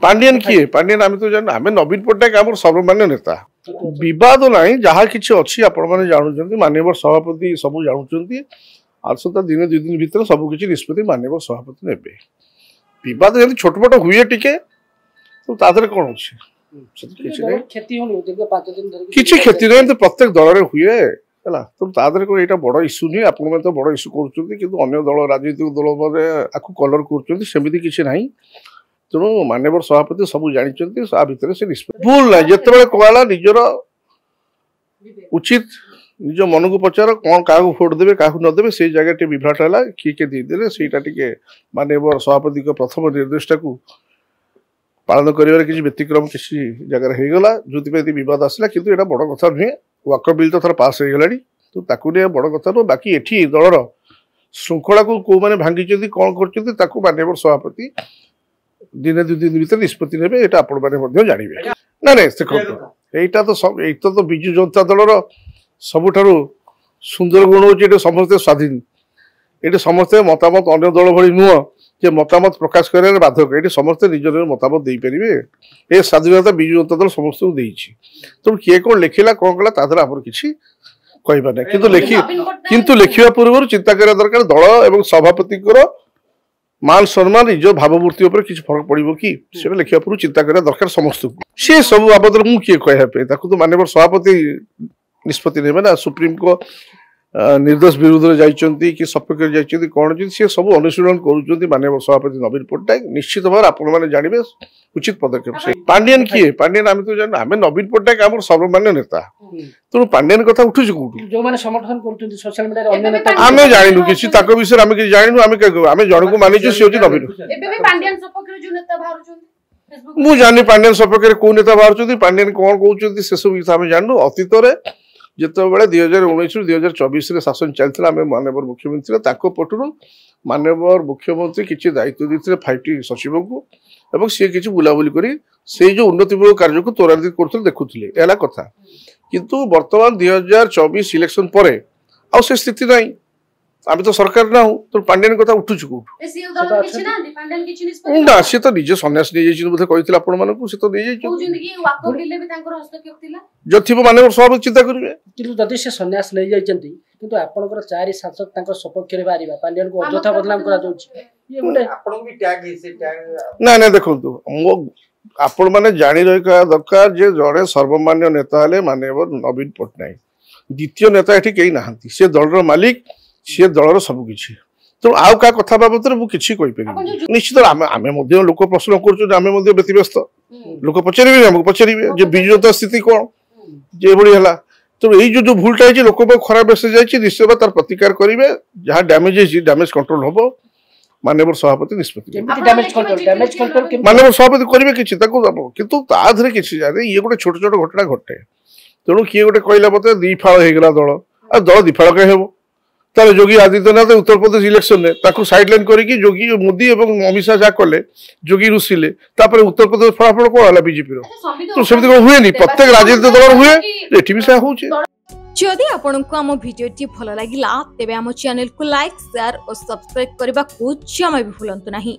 पांडियन किए पांडियन आम तो जान आम नवीन पट्टनायक आम सर्वमान्य नेता विवाद ना जहाँ कि अच्छी आपण मैंने जानते माननीय सभापति सब जानते आसता दिन 2 दिन भर सबकि निष्पत्ति माननीय सभापति ने विवाद जब छोटमोट हुए टे तो तादर कौन अच्छे किसी क्षति नहीं प्रत्येक दल में हुए है तो तादर को यहाँ बड़ इश्यू नहीं आपण तो बड़ इश्यू कर दल राजनीतिक दल आपको कलर करमती किसी ना तेणु माननीय सभापति सब जानते भितर से निष्पत्ति भूल ना जिते कहला निजर उचित निज मन को पचार कौन क्या भोट देवे क्या नदेवे से जगह टे विभ्राट है किए किए देदेले सेटा टे माननीय सभापति प्रथम निर्देशटा को पालन कर किसी व्यतिक्रम किसी जगह होगला जो बद आसला कि बड़ कथा नुहे वाकर बिल तो थर पास हो गला तो नहीं बड़ कथा नुह बाकी एटी दलर श्रृंखला को कौ मैंने भांगी कौन कर माननीय सभापति दिन 2 दिन भर निष्पत्ति ने आपण मैंने जानवे ना ना देखो यहाँ तो सब एक तो विजु जनता दलर सबुठारु सुंदर गुण हो समस्ते स्वाधीन ये समस्ते मतामत अन्य दल भली नुह जे मतामत प्रकाश कर बाधक ये समस्ते निज मतामत दे पारे ये स्वाधीनता विजु जनता दल समस्त को तेणु किए कौन लिखला कौन कला तादर आम कि कहबार ना किंतु लिखा पूर्व चिंता करा दरकार दल एवं सभापति मान सम्मान निज भावमूर्ति किसी फरक पड़ो कि लिखा पूर्व चिंता करा दरकार समस्त को सी सब बाबद मुझे किए कहवाई तो माननीय सभापति निष्पत्ति ने ना सुप्रीम को निर्देश विरुद्ध में जाइए कि सपक्ष जाइए कौन सी सब अनुशीलन कर माननीय सभापति नवीन पट्टनायक निश्चित भाव आपण मैंने जानवे उचित पदक्षेप से पांडियन किए पांडियन आम तो जान आम नवीन पट्टनायक आम सर्वमान्य नेता तेणु पांडियन कथा उठू आम जानू किसी विषय आम कि जानू आम जन को मानी सी हूँ नवीन मुझे जानी पांडियन सपक्ष कौ नेता बाहर पांडियन कौन कहते से सब आम जानू अतीत जिते बड़े 2019 ରୁ 2024 शासन चलता माननीय मुख्यमंत्री पटू माननीय मुख्यमंत्री किसी दायित्व देते 5T सचिव को सी किसी बुलाबुली कर जो उन्नतिमूलक कार्य को त्वरान्वित कर देखुले है कथा किंतु बर्तमान 2024 इलेक्शन पर आ से स्थिति ना आम तो सरकार ना तो पांडियन कथा उठुच ना सी तो निजे सन्यास नहीं बोधे कही आपण मानक सी तो नहीं जो थी माननीय सभापति चिंता करेंगे जदि से सन्यास नहीं जाइछन्ती किंतु आपनकर 4 सांसद तांको सपक्ष रे बारिबा पांडियन को अजथा बदनाम करा दोछि ये गुटे आपन भी टैग है से टैग ना ना देखो मो आपण माने जानि रही का दरकार जे जड़े सर्वमान्य नेता हले माननीय नवीन पट्टनायक द्वितीय नेता एठी केही नाहंती से दलर मालिक सी दलर सबकि तेणु आउ क्या कथा बाबद मुझे कहीपर निश्चित आम लोक प्रश्न कर व्यतिव्यस्त लोक पचारे आमको पचारे विजु जनता स्थिति कौन जो है तेणु यही जो भूलटा है लोक खराब मेसेज जाइए निश्चय भाव तार प्रतिकार करेंगे जहाँ डैमेज है डैमेज कंट्रोल हम माननीय सभापति निष्पत्ति माननीय सभापति करेंगे कि कितु ताधे किसी ये गोटे छोट छोट घटना घटे तेणु किए गोटे कहला मत दिफाड़ होगा दल आ दल दिफाड़ कहीं हम ताले योगी आदित्यनाथ उत्तर प्रदेश इलेक्शन में ताकू साइडलाइन करके योगी मोदी और अमित शाह जहाँ कले योगी रुषिले उत्तर प्रदेश फलाफल कौन है बीजेपी तो सेमती हुए प्रत्येक राजनीतिक दल हुए ये भी से होची जदि आपंक आम भिडी भल लगा तेब आम चैनल को लाइक शेयर और सब्सक्राइब करने को जमा भी भूलु नहीं।